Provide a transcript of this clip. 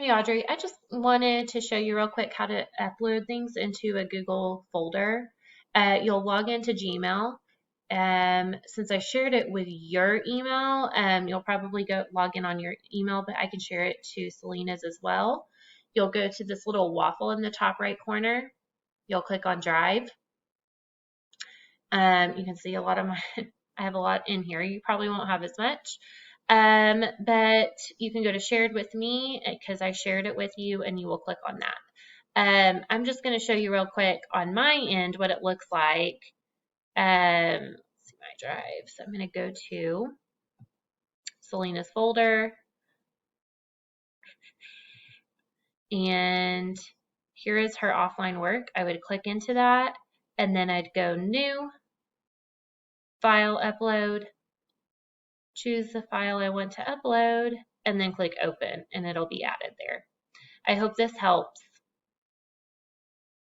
Hey Audrey, I just wanted to show you real quick how to upload things into a Google folder. You'll log into Gmail. Since I shared it with your email, you'll probably go log in on your email, but I can share it to Selena's as well. You'll go to this little waffle in the top right corner. You'll click on Drive. You can see a lot of my, I have a lot in here. You probably won't have as much. But you can go to shared with me because I shared it with you and you will click on that. I'm just going to show you real quick on my end what it looks like. Let's see my drive. So I'm going to go to Selena's folder and here is her offline work. I would click into that and then I'd go new, file upload, choose the file I want to upload, and then click open and it'll be added there. I hope this helps.